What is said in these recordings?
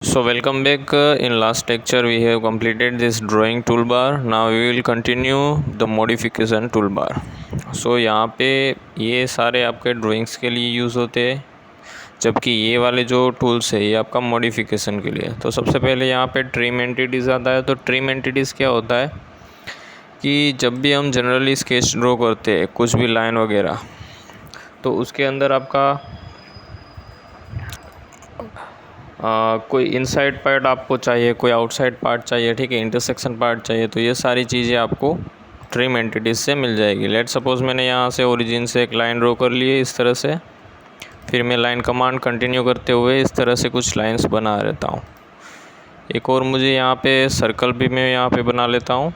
So welcome back. In last lecture we have completed this drawing toolbar. Now we will continue the modification toolbar. So यहाँ पे ये सारे आपके drawings के लिए यूज़ होते हैं, जबकि ये वाले जो टूल्स है ये आपका मॉडिफिकेशन के लिए। तो सबसे पहले यहाँ पे ट्रिम एंटिटीज़ आता है। तो ट्रिम एंटिटीज़ क्या होता है कि जब भी हम जनरली स्केच ड्रॉ करते हैं कुछ भी लाइन वगैरह, तो उसके अंदर आपका कोई इनसाइड पार्ट आपको चाहिए, कोई आउटसाइड पार्ट चाहिए, ठीक है, इंटरसेक्शन पार्ट चाहिए, तो ये सारी चीज़ें आपको ट्रिम एंटिटीज़ से मिल जाएगी। लेट सपोज़ मैंने यहाँ से ओरिजिन से एक लाइन ड्रॉ कर ली है इस तरह से, फिर मैं लाइन कमांड कंटिन्यू करते हुए इस तरह से कुछ लाइंस बना रहता हूँ। एक और मुझे यहाँ पे सर्कल भी मैं यहाँ पे बना लेता हूँ,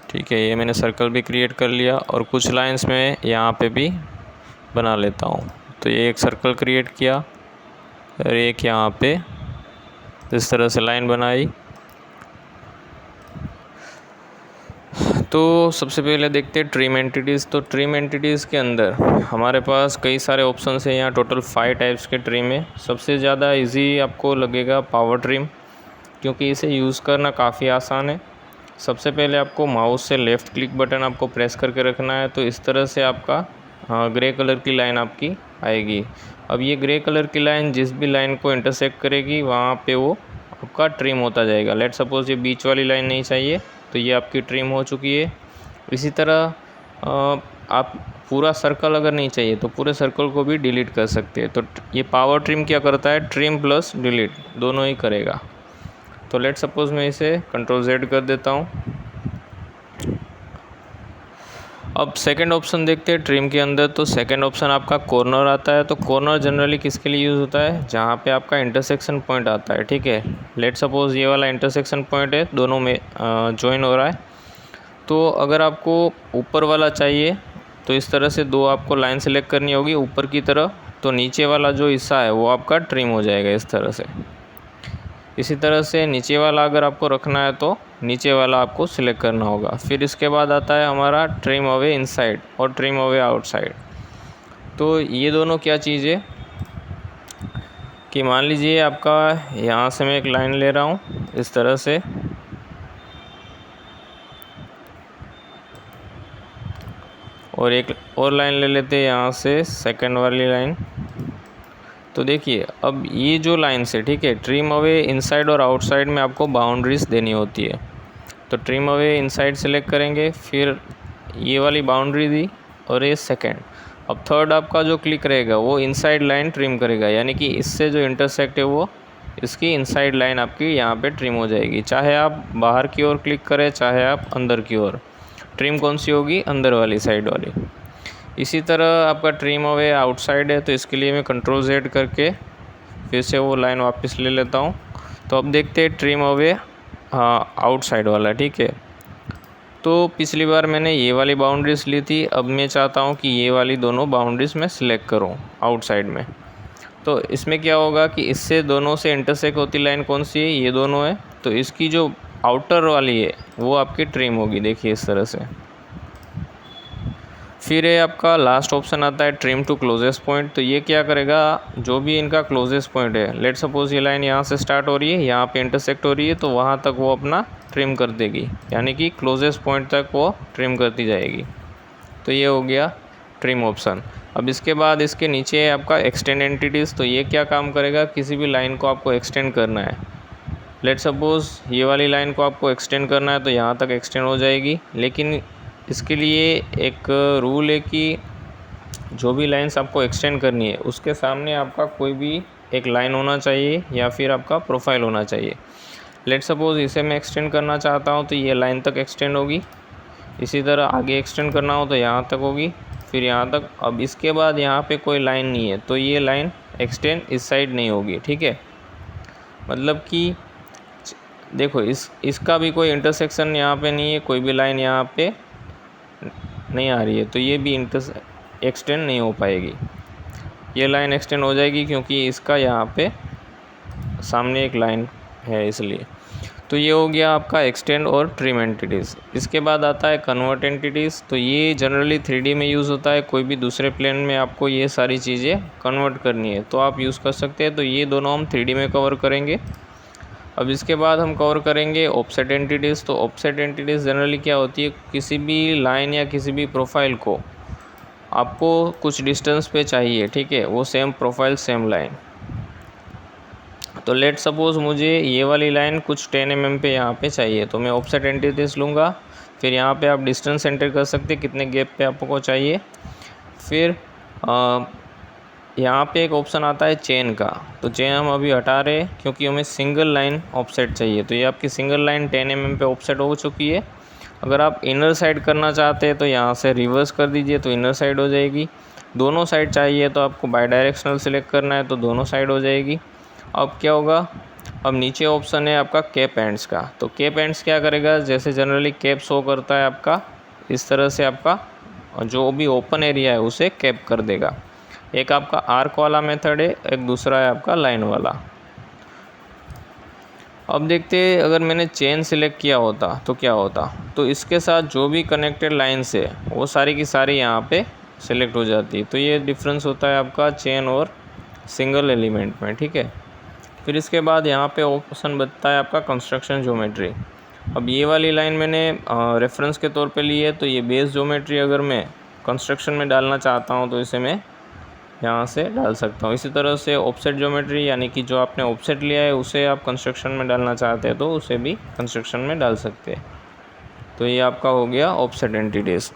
ठीक है, ये मैंने सर्कल भी क्रिएट कर लिया और कुछ लाइंस मैं यहाँ पे भी बना लेता हूँ। तो ये एक सर्कल क्रिएट किया और एक यहाँ पे इस तरह से लाइन बनाई। तो सबसे पहले देखते हैं ट्रिम एंटिटीज़। तो ट्रिम एंटिटीज़ के अंदर हमारे पास कई सारे ऑप्शंस हैं। यहाँ टोटल 5 टाइप्स के ट्रिम है। सबसे ज़्यादा इजी आपको लगेगा पावर ट्रिम, क्योंकि इसे यूज़ करना काफ़ी आसान है। सबसे पहले आपको माउस से लेफ़्ट क्लिक बटन आपको प्रेस करके रखना है, तो इस तरह से आपका ग्रे कलर की लाइन आपकी आएगी। अब ये ग्रे कलर की लाइन जिस भी लाइन को इंटरसेक्ट करेगी वहाँ पे वो आपका ट्रिम होता जाएगा। लेट सपोज़ ये बीच वाली लाइन नहीं चाहिए तो ये आपकी ट्रिम हो चुकी है। इसी तरह आप पूरा सर्कल अगर नहीं चाहिए तो पूरे सर्कल को भी डिलीट कर सकते हैं। तो ये पावर ट्रिम क्या करता है, ट्रिम प्लस डिलीट दोनों ही करेगा। तो लेट सपोज़ मैं इसे Ctrl+Z कर देता हूँ। अब सेकंड ऑप्शन देखते हैं ट्रिम के अंदर। तो सेकंड ऑप्शन आपका कॉर्नर आता है। तो कॉर्नर जनरली किसके लिए यूज़ होता है, जहाँ पे आपका इंटरसेक्शन पॉइंट आता है, ठीक है। लेट सपोज़ ये वाला इंटरसेक्शन पॉइंट है, दोनों में जॉइन हो रहा है। तो अगर आपको ऊपर वाला चाहिए तो इस तरह से दो आपको लाइन सेलेक्ट करनी होगी ऊपर की तरफ, तो नीचे वाला जो हिस्सा है वो आपका ट्रिम हो जाएगा इस तरह से। इसी तरह से नीचे वाला अगर आपको रखना है तो नीचे वाला आपको सिलेक्ट करना होगा। फिर इसके बाद आता है हमारा ट्रिम अवे इनसाइड और ट्रिम अवे आउटसाइड। तो ये दोनों क्या चीज़ है कि मान लीजिए आपका यहाँ से मैं एक लाइन ले रहा हूँ इस तरह से, और एक और लाइन ले लेते हैं यहाँ से सेकंड वाली लाइन। तो देखिए अब ये जो लाइन से, ठीक है, ट्रिम अवे इनसाइड और आउटसाइड में आपको बाउंड्रीज़ देनी होती है। तो ट्रिम अवे इनसाइड सेलेक्ट करेंगे, फिर ये वाली बाउंड्री दी और ये सेकंड। अब थर्ड आपका जो क्लिक रहेगा वो इनसाइड लाइन ट्रिम करेगा, यानी कि इससे जो इंटरसेक्ट है वो इसकी इनसाइड लाइन आपकी यहाँ पे ट्रिम हो जाएगी। चाहे आप बाहर की ओर क्लिक करें चाहे आप अंदर की ओर, ट्रिम कौन सी होगी, अंदर वाली साइड वाली। इसी तरह आपका ट्रिम अवे आउटसाइड है, तो इसके लिए मैं Ctrl+Z करके फिर से वो लाइन वापस ले लेता हूँ। तो अब देखते हैं ट्रिम अवे आउटसाइड वाला, ठीक है। तो पिछली बार मैंने ये वाली बाउंड्रीज ली थी, अब मैं चाहता हूँ कि ये वाली दोनों बाउंड्रीज मैं सिलेक्ट करूँ आउटसाइड में। तो इसमें क्या होगा कि इससे दोनों से इंटरसेक्ट होती लाइन कौन सी है, ये दोनों है। तो इसकी जो आउटर वाली है वो आपकी ट्रिम होगी, देखिए इस तरह से। फिर ये आपका लास्ट ऑप्शन आता है ट्रिम टू क्लोजेस्ट पॉइंट। तो ये क्या करेगा, जो भी इनका क्लोजेस्ट पॉइंट है, लेट सपोज़ ये लाइन यहाँ से स्टार्ट हो रही है, यहाँ पे इंटरसेक्ट हो रही है, तो वहाँ तक वो अपना ट्रिम कर देगी, यानी कि क्लोजेस्ट पॉइंट तक वो ट्रिम करती जाएगी। तो ये हो गया ट्रिम ऑप्शन। अब इसके बाद इसके नीचे है आपका एक्सटेंड एंटिटीज़। तो ये क्या काम करेगा, किसी भी लाइन को आपको एक्सटेंड करना है, लेट सपोज़ ये वाली लाइन को आपको एक्सटेंड करना है तो यहाँ तक एक्सटेंड हो जाएगी। लेकिन इसके लिए एक रूल है कि जो भी लाइंस आपको एक्सटेंड करनी है उसके सामने आपका कोई भी एक लाइन होना चाहिए या फिर आपका प्रोफाइल होना चाहिए। लेट सपोज़ इसे मैं एक्सटेंड करना चाहता हूँ तो ये लाइन तक एक्सटेंड होगी। इसी तरह आगे एक्सटेंड करना हो तो यहाँ तक होगी, फिर यहाँ तक। अब इसके बाद यहाँ पे कोई लाइन नहीं है तो ये लाइन एक्सटेंड इस साइड नहीं होगी, ठीक है। मतलब कि देखो इसका भी कोई इंटरसेक्शन यहाँ पे नहीं है, कोई भी लाइन यहाँ पे नहीं आ रही है, तो ये भी एक्सटेंड नहीं हो पाएगी। ये लाइन एक्सटेंड हो जाएगी क्योंकि इसका यहाँ पे सामने एक लाइन है इसलिए। तो ये हो गया आपका एक्सटेंड और ट्रिम एंटिटीज़। इसके बाद आता है कन्वर्ट एंटिटीज़। तो ये जनरली 3D में यूज़ होता है, कोई भी दूसरे प्लेन में आपको ये सारी चीज़ें कन्वर्ट करनी है तो आप यूज़ कर सकते हैं। तो ये दोनों हम 3D में कवर करेंगे। अब इसके बाद हम कवर करेंगे ऑफसेट एंटिटीज़। तो ऑफसेट एंटिटीज़ जनरली क्या होती है, किसी भी लाइन या किसी भी प्रोफाइल को आपको कुछ डिस्टेंस पे चाहिए, ठीक है, वो सेम प्रोफाइल सेम लाइन। तो लेट सपोज़ मुझे ये वाली लाइन कुछ 10 mm पे यहाँ पे चाहिए, तो मैं ऑफसेट एंटिटीज़ लूँगा। फिर यहाँ पे आप डिस्टेंस एंटर कर सकते हैं कितने गैप पे आपको चाहिए। फिर यहाँ पे एक ऑप्शन आता है चेन का। तो चेन हम अभी हटा रहे हैं क्योंकि हमें सिंगल लाइन ऑफसेट चाहिए। तो ये आपकी सिंगल लाइन 10 mm पे ऑफसेट हो चुकी है। अगर आप इनर साइड करना चाहते हैं तो यहाँ से रिवर्स कर दीजिए तो इनर साइड हो जाएगी। दोनों साइड चाहिए तो आपको बाई डायरेक्शनल सेलेक्ट करना है तो दोनों साइड हो जाएगी। अब क्या होगा, अब नीचे ऑप्शन है आपका कैप एंड्स का। तो कैप एंड्स क्या करेगा, जैसे जनरली कैप शो करता है आपका, इस तरह से आपका जो भी ओपन एरिया है उसे कैप कर देगा। एक आपका आर्क वाला मेथड है, एक दूसरा है आपका लाइन वाला। अब देखते हैं अगर मैंने चेन सिलेक्ट किया होता तो क्या होता। तो इसके साथ जो भी कनेक्टेड लाइन्स है वो सारी की सारी यहाँ पे सिलेक्ट हो जाती है। तो ये डिफरेंस होता है आपका चेन और सिंगल एलिमेंट में, ठीक है। फिर इसके बाद यहाँ पे ऑप्शन बनता है आपका कंस्ट्रक्शन ज्योमेट्री। अब ये वाली लाइन मैंने रेफरेंस के तौर पे ली है। तो ये बेस ज्योमेट्री अगर मैं कंस्ट्रक्शन में डालना चाहता हूँ तो इसे मैं यहाँ से डाल सकता हूँ। इसी तरह से ऑफसेट ज्योमेट्री यानी कि जो आपने ऑफसेट लिया है उसे आप कंस्ट्रक्शन में डालना चाहते हैं तो उसे भी कंस्ट्रक्शन में डाल सकते हैं। तो ये आपका हो गया ऑफसेट एंटिटीज़।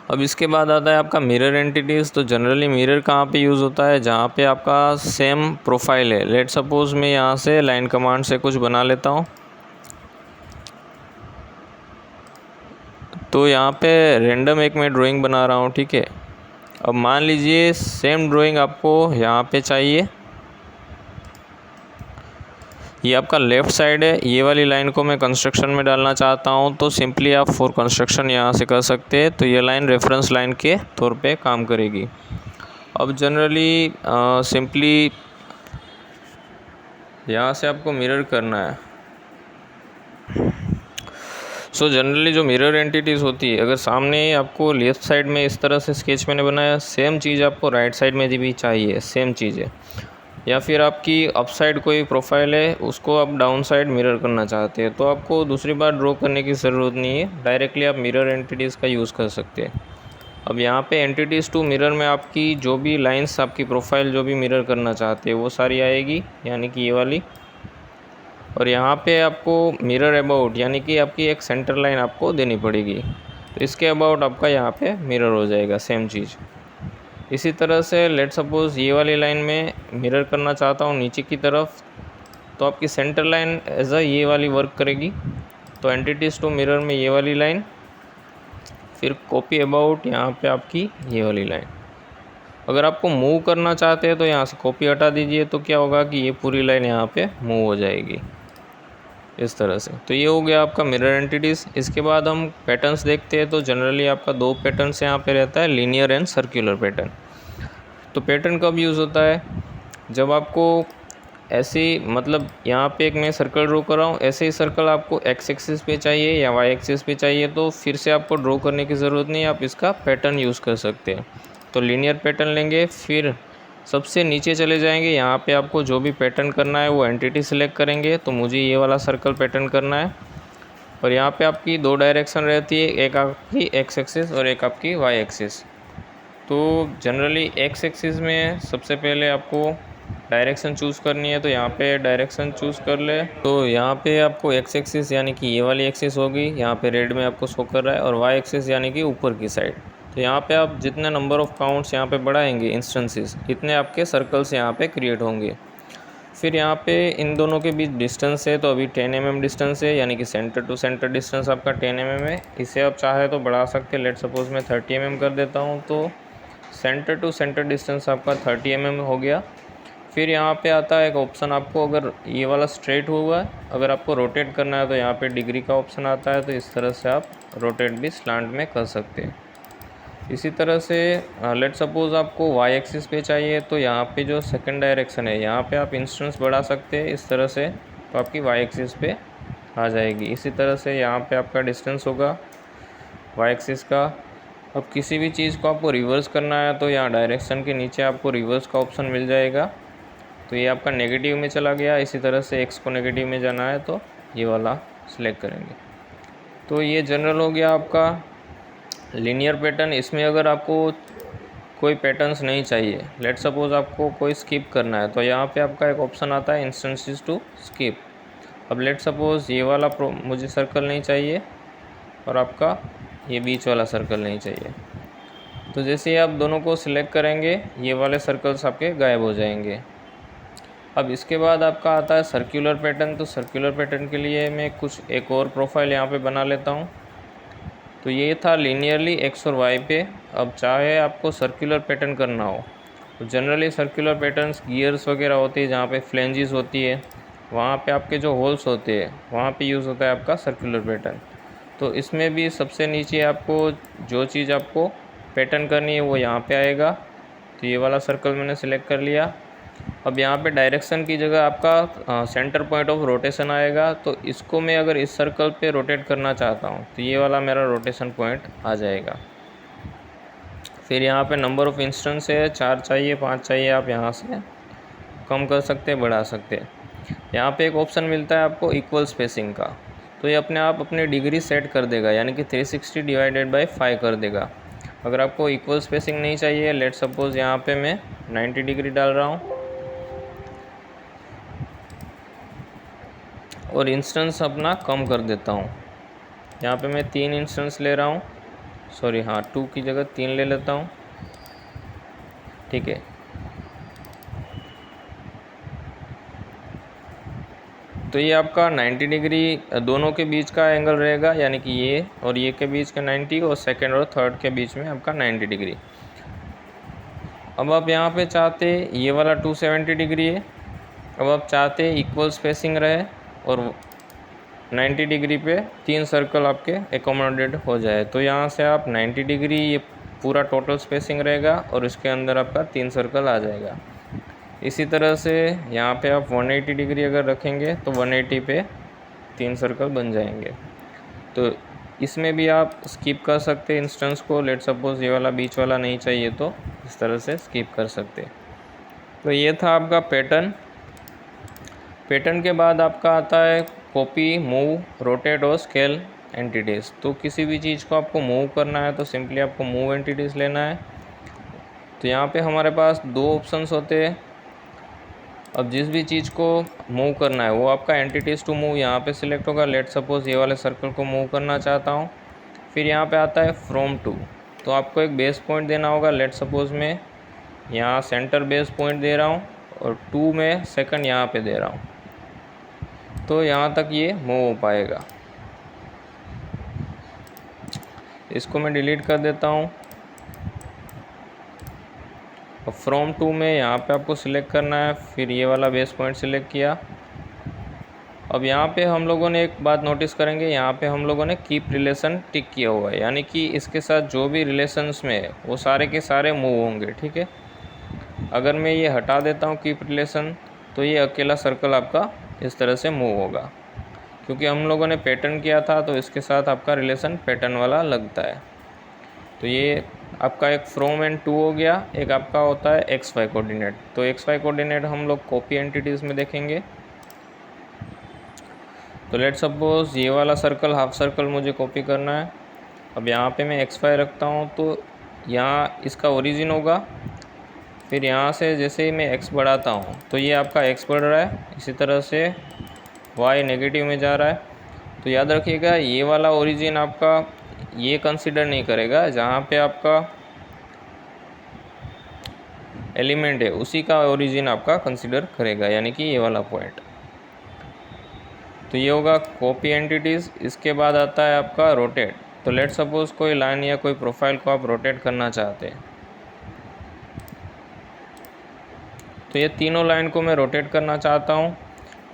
अब इसके बाद आता है आपका मिरर एंटिटीज़। तो जनरली मिरर कहाँ पे यूज़ होता है, जहाँ पे आपका सेम प्रोफाइल है। लेट सपोज़ मैं यहाँ से लाइन कमांड से कुछ बना लेता हूँ। तो यहाँ पे रेंडम एक मैं ड्राइंग बना रहा हूँ, ठीक है। अब मान लीजिए सेम ड्राइंग आपको यहाँ पे चाहिए, ये आपका लेफ़्ट साइड है, ये वाली लाइन को मैं कंस्ट्रक्शन में डालना चाहता हूँ तो सिंपली आप फॉर कंस्ट्रक्शन यहाँ से कर सकते हैं। तो ये लाइन रेफरेंस लाइन के तौर पे काम करेगी। अब जनरली सिंपली यहाँ से आपको मिरर करना है। सो जनरली जो मिरर एंटिटीज़ होती है, अगर सामने आपको लेफ़्ट साइड में इस तरह से स्केच मैंने बनाया, सेम चीज़ आपको राइट साइड में भी चाहिए, सेम चीज़ है। या फिर आपकी अप साइड कोई प्रोफाइल है उसको आप डाउन साइड मिरर करना चाहते हैं तो आपको दूसरी बार ड्रॉ करने की ज़रूरत नहीं है, डायरेक्टली आप मिरर एंटिटीज़ का यूज़ कर सकते हैं। अब यहाँ पे एंटिटीज़ टू मिरर में आपकी जो भी लाइंस आपकी प्रोफाइल जो भी मिरर करना चाहते हैं वो सारी आएगी, यानी कि ये वाली। और यहाँ पे आपको मिरर अबाउट यानी कि आपकी एक सेंटर लाइन आपको देनी पड़ेगी। तो इसके अबाउट आपका यहाँ पे मिरर हो जाएगा सेम चीज़। इसी तरह से लेट सपोज़ ये वाली लाइन में मिरर करना चाहता हूँ नीचे की तरफ, तो आपकी सेंटर लाइन एज अ ये वाली वर्क करेगी। तो एंटिटीज़ टू मिरर में ये वाली लाइन, फिर कॉपी अबाउट यहाँ पे आपकी ये वाली लाइन। अगर आपको मूव करना चाहते हैं तो यहाँ से कॉपी हटा दीजिए तो क्या होगा कि ये पूरी लाइन यहाँ पे मूव हो जाएगी इस तरह से। तो ये हो गया आपका मिरर एंटिटीज़। इसके बाद हम पैटर्न्स देखते हैं। तो जनरली आपका दो पैटर्न्स यहाँ पे रहता है, लीनियर एंड सर्कुलर पैटर्न। तो पैटर्न कब यूज़ होता है, जब आपको ऐसी मतलब यहाँ पे एक मैं सर्कल ड्रॉ कर रहा हूँ, ऐसे ही सर्कल आपको एक्स एक्सिस पे चाहिए या वाई एक्सिस पे चाहिए तो फिर से आपको ड्रॉ करने की ज़रूरत नहीं है, आप इसका पैटर्न यूज़ कर सकते हैं। तो लीनियर पैटर्न लेंगे, फिर सबसे नीचे चले जाएंगे, यहाँ पे आपको जो भी पैटर्न करना है वो एंटिटी सिलेक्ट करेंगे। तो मुझे ये वाला सर्कल पैटर्न करना है। और यहाँ पे आपकी दो डायरेक्शन रहती है, एक आपकी एक्स एक्सिस और एक आपकी वाई एक्सिस। तो जनरली एक्स एक्सिस में सबसे पहले आपको डायरेक्शन चूज़ करनी है, तो यहाँ पे डायरेक्शन चूज़ कर ले। तो यहाँ पे आपको एक्स एक्सिस यानी कि ये वाली एक्सिस होगी, यहाँ पे रेड में आपको शो कर रहा है, और वाई एक्सिस यानी कि ऊपर की साइड। तो यहाँ पे आप जितने नंबर ऑफ़ काउंट्स यहाँ पे बढ़ाएंगे इंस्टेंसेस, इतने आपके सर्कल्स यहाँ पे क्रिएट होंगे। फिर यहाँ पे इन दोनों के बीच डिस्टेंस है, तो अभी 10 mm डिस्टेंस है, यानी कि सेंटर टू सेंटर डिस्टेंस आपका 10 mm है। इसे आप चाहे तो बढ़ा सकते हैं। लेट सपोज़ मैं 30 mm कर देता हूँ, तो सेंटर टू सेंटर डिस्टेंस आपका 30 mm हो गया। फिर यहाँ पे आता है एक ऑप्शन, आपको अगर ये वाला स्ट्रेट हुआ है, अगर आपको रोटेट करना है तो यहाँ पे डिग्री का ऑप्शन आता है। तो इस तरह से आप रोटेट भी स्लांट में कर सकते हैं। इसी तरह से लेट सपोज़ आपको वाई एक्सिस पे चाहिए, तो यहाँ पे जो सेकंड डायरेक्शन है यहाँ पे आप इंस्टेंस बढ़ा सकते हैं इस तरह से। तो आपकी वाई एक्सिस पे आ जाएगी। इसी तरह से यहाँ पे आपका डिस्टेंस होगा वाई एक्सिस का। अब किसी भी चीज़ को आपको रिवर्स करना है तो यहाँ डायरेक्शन के नीचे आपको रिवर्स का ऑप्शन मिल जाएगा। तो ये आपका नेगेटिव में चला गया। इसी तरह से एक्स को नेगेटिव में जाना है तो ये वाला सिलेक्ट करेंगे। तो ये जनरल हो गया आपका लीनियर पैटर्न। इसमें अगर आपको कोई पैटर्न्स नहीं चाहिए, लेट सपोज आपको कोई स्किप करना है, तो यहाँ पे आपका एक ऑप्शन आता है इंस्टेंसेस टू स्किप। अब लेट सपोज ये वाला मुझे सर्कल नहीं चाहिए और आपका ये बीच वाला सर्कल नहीं चाहिए, तो जैसे ही आप दोनों को सिलेक्ट करेंगे ये वाले सर्कल्स आपके गायब हो जाएंगे। अब इसके बाद आपका आता है सर्कुलर पैटर्न। तो सर्कुलर पैटर्न के लिए मैं कुछ एक और प्रोफाइल यहाँ पे बना लेता हूँ। तो ये था लीनियरली एक्स और वाई पे। अब चाहे आपको सर्कुलर पैटर्न करना हो तो जनरली सर्कुलर पैटर्न्स गियर्स वगैरह होती है, जहाँ पे फ्लेंजेस होती है, वहाँ पे आपके जो होल्स होते हैं वहाँ पे यूज़ होता है आपका सर्कुलर पैटर्न। तो इसमें भी सबसे नीचे आपको जो चीज़ आपको पैटर्न करनी है वो यहाँ पे आएगा। तो ये वाला सर्कल मैंने सेलेक्ट कर लिया। अब यहाँ पे डायरेक्शन की जगह आपका सेंटर पॉइंट ऑफ रोटेशन आएगा। तो इसको मैं अगर इस सर्कल पे रोटेट करना चाहता हूँ तो ये वाला मेरा रोटेशन पॉइंट आ जाएगा। फिर यहाँ पे नंबर ऑफ़ इंस्टेंस है, 4 चाहिए 5 चाहिए, आप यहाँ से कम कर सकते हैं बढ़ा सकते हैं। यहाँ पे एक ऑप्शन मिलता है आपको इक्वल स्पेसिंग का। तो ये अपने आप अपनी डिग्री सेट कर देगा, यानी कि 360 डिवाइडेड बाई 5 कर देगा। अगर आपको इक्वल स्पेसिंग नहीं चाहिए, लेट सपोज यहाँ पे मैं 90 डिग्री डाल रहा हूँ और इंस्टेंस अपना कम कर देता हूँ। यहाँ पे मैं 3 इंस्टेंस ले रहा हूँ, सॉरी हाँ 2 की जगह 3 ले लेता हूँ, ठीक है। तो ये आपका 90 डिग्री दोनों के बीच का एंगल रहेगा, यानी कि ये और ये के बीच का 90 और सेकंड और थर्ड के बीच में आपका 90 डिग्री। अब आप यहाँ पे चाहते ये वाला 270 डिग्री है। अब आप चाहते इक्वल स्पेसिंग रहे और 90 डिग्री पे 3 सर्कल आपके एकोमोडेट हो जाए। तो यहाँ से आप 90 डिग्री ये पूरा टोटल स्पेसिंग रहेगा और इसके अंदर आपका 3 सर्कल आ जाएगा। इसी तरह से यहाँ पे आप 180 डिग्री अगर रखेंगे तो 180 पे 3 सर्कल बन जाएंगे। तो इसमें भी आप स्किप कर सकते हैं इंस्टेंस को। लेट सपोज ये वाला बीच वाला नहीं चाहिए तो इस तरह से स्किप कर सकते। तो ये था आपका पैटर्न। पैटर्न के बाद आपका आता है कॉपी, मूव, रोटेट और स्केल एंटिटीज़। तो किसी भी चीज़ को आपको मूव करना है तो सिंपली आपको मूव एंटिटीज़ लेना है। तो यहाँ पे हमारे पास 2 ऑप्शंस होते हैं। अब जिस भी चीज़ को मूव करना है वो आपका एंटिटीज़ टू मूव यहाँ पे सिलेक्ट होगा। लेट सपोज ये वाले सर्कल को मूव करना चाहता हूँ। फिर यहाँ पे आता है फ्रॉम टू। तो आपको एक बेस पॉइंट देना होगा। लेट सपोज मैं यहाँ सेंटर बेस पॉइंट दे रहा हूँ और 2 में सेकंड यहाँ पे दे रहा हूँ, तो यहाँ तक ये मूव हो पाएगा। इसको मैं डिलीट कर देता हूँ। और फ्रॉम टू में यहाँ पे आपको सिलेक्ट करना है, फिर ये वाला बेस पॉइंट सिलेक्ट किया। अब यहाँ पे हम लोगों ने एक बात नोटिस करेंगे, यहाँ पे हम लोगों ने कीप रिलेशन टिक किया हुआ है, यानी कि इसके साथ जो भी रिलेशंस में है वो सारे के सारे मूव होंगे, ठीक है। अगर मैं ये हटा देता हूँ कीप रिलेशन तो ये अकेला सर्कल आपका इस तरह से मूव होगा, क्योंकि हम लोगों ने पैटर्न किया था तो इसके साथ आपका रिलेशन पैटर्न वाला लगता है। तो ये आपका एक फ्रॉम एंड टू हो गया। एक आपका होता है एक्स वाई कोऑर्डिनेट। तो एक्स वाई कोऑर्डिनेट हम लोग कॉपी एंटिटीज़ में देखेंगे। तो लेट सपोज ये वाला सर्कल हाफ सर्कल मुझे कॉपी करना है। अब यहाँ पे मैं एक्स वाई रखता हूँ तो यहाँ इसका ओरिजिन होगा। फिर यहाँ से जैसे ही मैं एक्स बढ़ाता हूँ तो ये आपका एक्स बढ़ रहा है, इसी तरह से वाई नेगेटिव में जा रहा है। तो याद रखिएगा ये वाला ओरिजिन आपका ये कंसीडर नहीं करेगा, जहाँ पे आपका एलिमेंट है उसी का ओरिजिन आपका कंसीडर करेगा, यानी कि ये वाला पॉइंट। तो ये होगा कॉपी एंटिटीज़। इसके बाद आता है आपका रोटेट। तो लेट सपोज कोई लाइन या कोई प्रोफाइल को आप रोटेट करना चाहते हैं, तो ये तीनों लाइन को मैं रोटेट करना चाहता हूँ।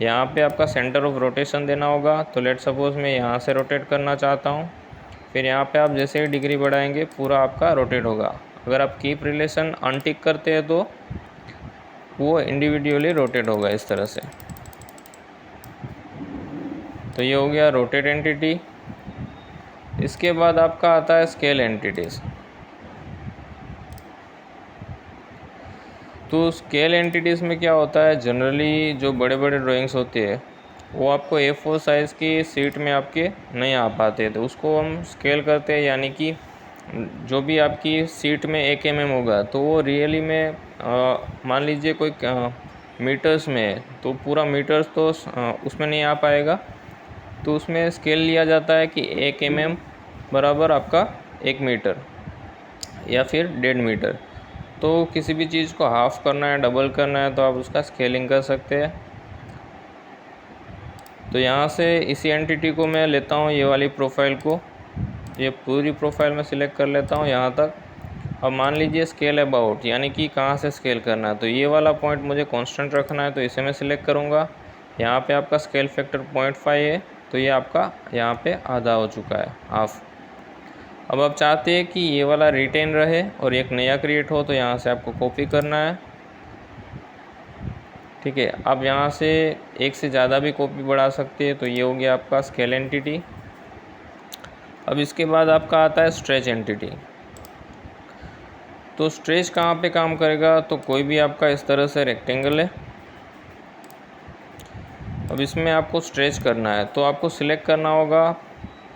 यहाँ पे आपका सेंटर ऑफ रोटेशन देना होगा। तो लेट सपोज मैं यहाँ से रोटेट करना चाहता हूँ। फिर यहाँ पे आप जैसे ही डिग्री बढ़ाएंगे पूरा आपका रोटेट होगा। अगर आप कीप रिलेशन अनटिक करते हैं तो वो इंडिविजुअली रोटेट होगा इस तरह से। तो ये हो गया रोटेट एंटिटी। इसके बाद आपका आता है स्केल एंटिटीज़। तो स्केल एंटिटीज़ में क्या होता है, जनरली जो बड़े बड़े ड्राइंग्स होते हैं वो आपको A4 साइज़ की शीट में आपके नहीं आ पाते, तो उसको हम स्केल करते हैं, यानी कि जो भी आपकी शीट में 1 mm होगा तो वो रियली में मान लीजिए कोई मीटर्स में है, तो पूरा मीटर्स तो उसमें नहीं आ पाएगा, तो उसमें स्केल लिया जाता है कि 1 mm बराबर आपका 1 मीटर या फिर 1.5 मीटर। तो किसी भी चीज़ को हाफ़ करना है, डबल करना है, तो आप उसका स्केलिंग कर सकते हैं। तो यहाँ से इसी एंटिटी को मैं लेता हूँ, ये वाली प्रोफाइल को, ये पूरी प्रोफाइल में सिलेक्ट कर लेता हूँ यहाँ तक। अब मान लीजिए स्केल अबाउट, यानी कि कहाँ से स्केल करना है, तो ये वाला पॉइंट मुझे कांस्टेंट रखना है, तो इसे मैं सिलेक्ट करूँगा। यहाँ पे आपका स्केल फैक्टर 0.5 है, तो ये आपका यहाँ पे आधा हो चुका है, हाफ। अब आप चाहते हैं कि ये वाला रिटेन रहे और एक नया क्रिएट हो, तो यहाँ से आपको कॉपी करना है, ठीक है। आप यहाँ से एक से ज़्यादा भी कॉपी बढ़ा सकते हैं। तो ये हो गया आपका स्केल एंटिटी। अब इसके बाद आपका आता है स्ट्रेच एंटिटी। तो स्ट्रेच कहाँ पे काम करेगा, तो कोई भी आपका इस तरह से रेक्टेंगल है, अब इसमें आपको स्ट्रेच करना है, तो आपको सिलेक्ट करना होगा,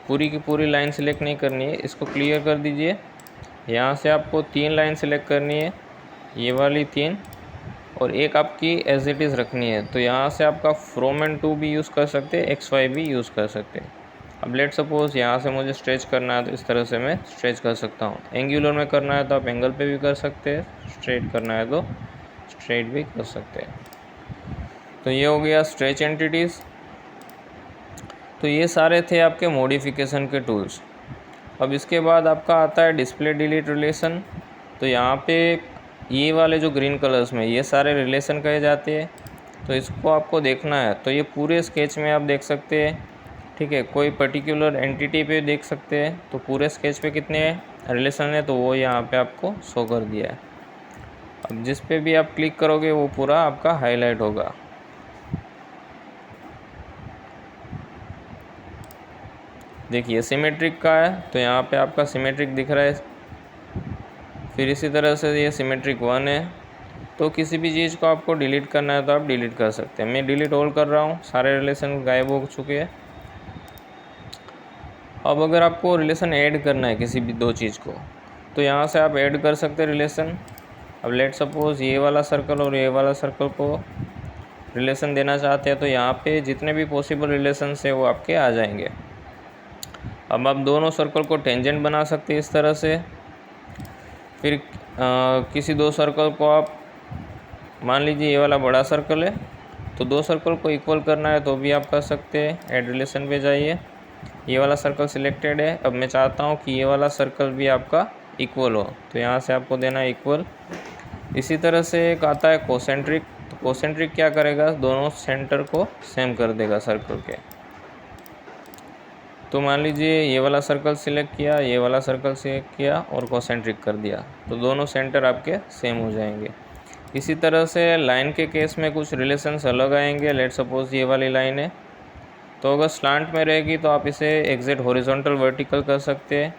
पूरी की पूरी लाइन सिलेक्ट नहीं करनी है, इसको क्लियर कर दीजिए। यहाँ से आपको 3 लाइन सिलेक्ट करनी है, ये वाली 3, और एक आपकी एज इट इज़ रखनी है। तो यहाँ से आपका फ्रॉम एंड टू भी यूज़ कर सकते हैं, XY भी यूज़ कर सकते हैं। अब लेट सपोज़ यहाँ से मुझे स्ट्रेच करना है, तो इस तरह से मैं स्ट्रेच कर सकता हूँ। एंगुलर में करना है तो आप एंगल पे भी कर सकते हैं, स्ट्रेट करना है तो स्ट्रेट भी कर सकते हैं। तो ये हो गया स्ट्रेच एंटिटीज़। तो ये सारे थे आपके मॉडिफिकेशन के टूल्स। अब इसके बाद आपका आता है डिस्प्ले डिलीट रिलेशन। तो यहाँ पे ये वाले जो ग्रीन कलर्स में ये सारे रिलेशन कहे जाते हैं, तो इसको आपको देखना है। तो ये पूरे स्केच में आप देख सकते हैं, ठीक है। कोई पर्टिकुलर एंटिटी पे देख सकते हैं, तो पूरे स्केच पे कितने रिलेशन है, तो वो यहाँ पे आपको शो कर दिया है। अब जिस पे भी आप क्लिक करोगे वो पूरा आपका हाईलाइट होगा। देखिए सिमेट्रिक का है, तो यहाँ पे आपका सिमेट्रिक दिख रहा है। फिर इसी तरह से ये सिमेट्रिक 1 है। तो किसी भी चीज़ को आपको डिलीट करना है तो आप डिलीट कर सकते हैं। मैं डिलीट ऑल कर रहा हूँ, सारे रिलेशन गायब हो चुके हैं। अब अगर आपको रिलेशन ऐड करना है किसी भी 2 चीज़ को, तो यहाँ से आप ऐड कर सकते हैं रिलेशन। अब लेट सपोज़ ये वाला सर्कल और ये वाला सर्कल को रिलेशन देना चाहते हैं, तो यहाँ पे जितने भी पॉसिबल रिलेशंस है वो आपके आ जाएंगे। अब आप दोनों सर्कल को टेंजेंट बना सकते हैं इस तरह से। फिर किसी 2 सर्कल को आप, मान लीजिए ये वाला बड़ा सर्कल है, तो 2 सर्कल को इक्वल करना है तो भी आप कर सकते हैं। ऐड रिलेशन पे जाइए, ये वाला सर्कल सिलेक्टेड है। अब मैं चाहता हूँ कि ये वाला सर्कल भी आपका इक्वल हो, तो यहाँ से आपको देना है इक्वल। इसी तरह से एक आता है कोसेंट्रिक। तो कोसेंट्रिक क्या करेगा, दोनों सेंटर को सेम कर देगा सर्कल के। तो मान लीजिए ये वाला सर्कल सिलेक्ट किया, ये वाला सर्कल सिलेक्ट किया और कोसेंट्रिक कर दिया, तो दोनों सेंटर आपके सेम हो जाएंगे। इसी तरह से लाइन के केस में कुछ रिलेशंस अलग आएंगे। लेट सपोज़ ये वाली लाइन है, तो अगर स्लांट में रहेगी तो आप इसे एग्जैक्ट हॉरिजॉन्टल वर्टिकल कर सकते हैं,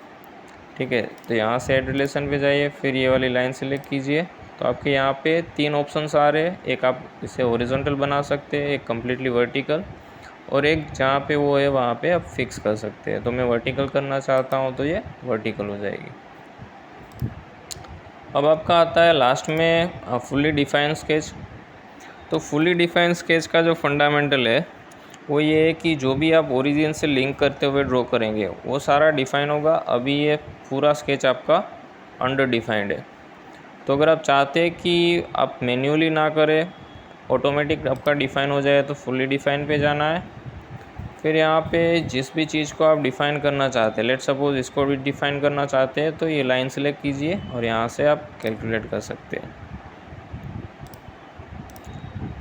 ठीक है। तो यहाँ से ऐड रिलेशन पे जाइए, फिर ये वाली लाइन सिलेक्ट कीजिए, तो आपके यहाँ पे 3 ऑप्शंस आ रहे हैं। एक आप इसे हॉरिजॉन्टल बना सकते हैं, एक कम्प्लीटली वर्टिकल, और एक जहाँ पे वो है वहाँ पे आप फिक्स कर सकते हैं। तो मैं वर्टिकल करना चाहता हूँ तो ये वर्टिकल हो जाएगी। अब आपका आता है लास्ट में फुली डिफाइंड स्केच। तो फुली डिफाइंड स्केच का जो फंडामेंटल है वो ये है कि जो भी आप ओरिजिन से लिंक करते हुए ड्रॉ करेंगे वो सारा डिफाइन होगा। अभी ये पूरा स्केच आपका अंडर डिफाइंड है। तो अगर आप चाहते हैं कि आप मैन्युअली ना करें, ऑटोमेटिक आपका डिफ़ाइन हो जाए, तो फुली डिफ़ाइन पे जाना है। फिर यहाँ पे जिस भी चीज़ को आप डिफ़ाइन करना चाहते हैं, लेट सपोज़ इसको भी डिफ़ाइन करना चाहते हैं, तो ये लाइन सेलेक्ट कीजिए और यहाँ से आप कैलकुलेट कर सकते हैं।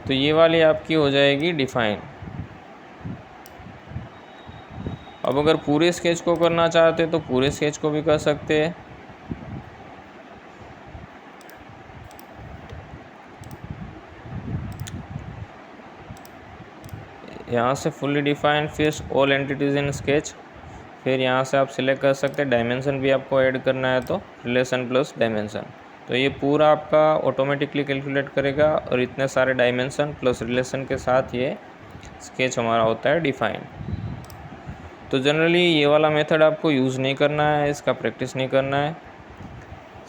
तो ये वाली आपकी हो जाएगी डिफ़ाइन। अब अगर पूरे स्केच को करना चाहते हैं तो पूरे स्केच को भी कर सकते हैं। यहाँ से फुल्ली डिफाइन, फिर ऑल एंटिटीज़ इन स्केच, फिर यहाँ से आप सिलेक्ट कर सकते हैं डायमेंशन भी आपको ऐड करना है तो रिलेशन प्लस डायमेंशन। तो ये पूरा आपका ऑटोमेटिकली कैलकुलेट करेगा और इतने सारे डायमेंशन प्लस रिलेशन के साथ ये स्केच हमारा होता है डिफाइन। तो जनरली ये वाला मेथड आपको यूज़ नहीं करना है, इसका प्रैक्टिस नहीं करना है।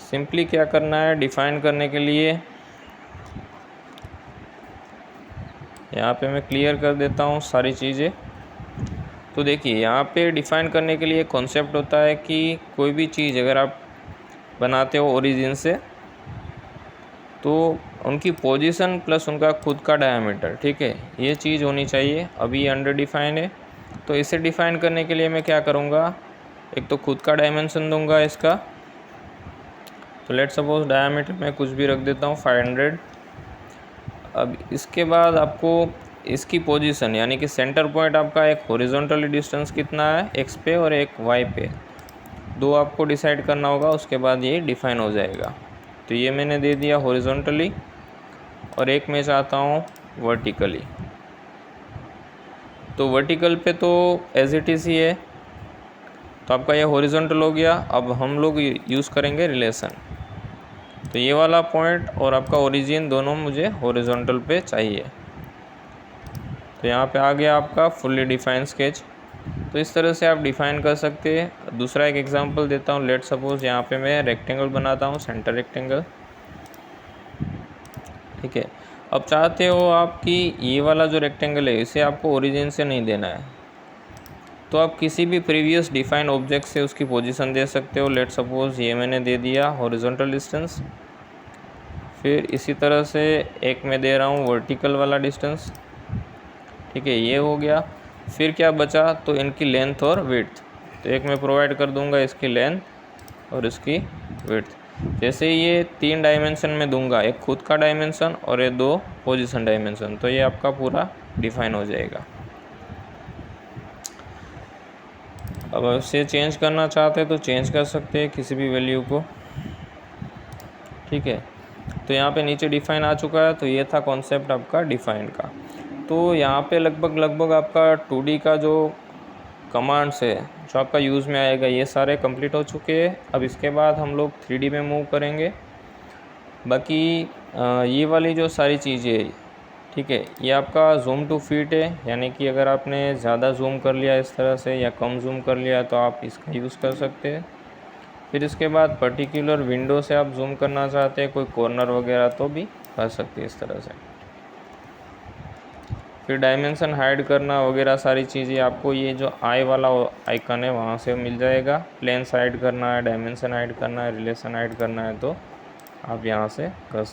सिंपली क्या करना है, डिफ़ाइन करने के लिए यहाँ पे मैं क्लियर कर देता हूँ सारी चीज़ें। तो देखिए यहाँ पे डिफ़ाइन करने के लिए कॉन्सेप्ट होता है कि कोई भी चीज़ अगर आप बनाते हो ओरिजिन से तो उनकी पोजीशन प्लस उनका खुद का डायमीटर, ठीक है, ये चीज़ होनी चाहिए। अभी अंडर डिफ़ाइन है तो इसे डिफ़ाइन करने के लिए मैं क्या करूँगा, एक तो खुद का डायमेंशन दूंगा इसका। तो लेट सपोज डायमीटर मैं कुछ भी रख देता हूँ 500। अब इसके बाद आपको इसकी पोजीशन यानी कि सेंटर पॉइंट आपका एक हॉरिजॉन्टली डिस्टेंस कितना है एक्स पे और एक वाई पे, दो आपको डिसाइड करना होगा, उसके बाद ये डिफ़ाइन हो जाएगा। तो ये मैंने दे दिया हॉरिजॉन्टली और एक मैं चाहता हूँ वर्टिकली। तो वर्टिकल पे तो एज इट इज़ ही है, तो आपका ये हॉरिजॉन्टल हो गया। अब हम लोग यूज़ करेंगे रिलेशन। तो ये वाला पॉइंट और आपका ओरिजिन दोनों मुझे हॉरिजॉन्टल पे चाहिए। तो यहाँ पे आ गया आपका फुल्ली डिफाइंड स्केच। तो इस तरह से आप डिफ़ाइन कर सकते हैं। दूसरा एक एग्जांपल देता हूँ। लेट सपोज यहाँ पे मैं रेक्टेंगल बनाता हूँ, सेंटर रेक्टेंगल, ठीक है। अब चाहते हो आप कि ये वाला जो रेक्टेंगल है इसे आपको ओरिजिन से नहीं देना है, तो आप किसी भी प्रीवियस डिफाइन ऑब्जेक्ट से उसकी पोजीशन दे सकते हो। लेट सपोज ये मैंने दे दिया हॉरिजॉन्टल डिस्टेंस, फिर इसी तरह से एक मैं दे रहा हूँ वर्टिकल वाला डिस्टेंस, ठीक है, ये हो गया। फिर क्या बचा, तो इनकी लेंथ और विड्थ, तो एक मैं प्रोवाइड कर दूंगा इसकी लेंथ और इसकी विड्थ। जैसे ये 3 डायमेंशन में दूंगा, एक खुद का डायमेंशन और ये 2 पोजीशन डायमेंशन, तो ये आपका पूरा डिफाइन हो जाएगा। अब इसे चेंज करना चाहते हैं तो चेंज कर सकते हैं किसी भी वैल्यू को, ठीक है। तो यहाँ पे नीचे डिफाइन आ चुका है। तो ये था कॉन्सेप्ट आपका डिफाइन का। तो यहाँ पे लगभग आपका 2D का जो कमांड्स है जो आपका यूज़ में आएगा ये सारे कंप्लीट हो चुके हैं। अब इसके बाद हम लोग 3D में मूव करेंगे। बाकी ये वाली जो सारी चीज़ें, ठीक है, ये आपका जूम टू फिट है, यानी कि अगर आपने ज़्यादा जूम कर लिया इस तरह से या कम जूम कर लिया तो आप इसका यूज़ कर सकते हैं। फिर इसके बाद पर्टिकुलर विंडो से आप जूम करना चाहते हैं कोई कॉर्नर वगैरह तो भी कर सकते हैं इस तरह से। फिर डायमेंशन हाइड करना वगैरह सारी चीज़ें आपको ये जो आई वाला आइकन है वहाँ से मिल जाएगा। प्लेन हाइड करना है, डायमेंशन हाइड करना है, रिलेशन हाइड करना है तो आप यहाँ से कर सकते हैं।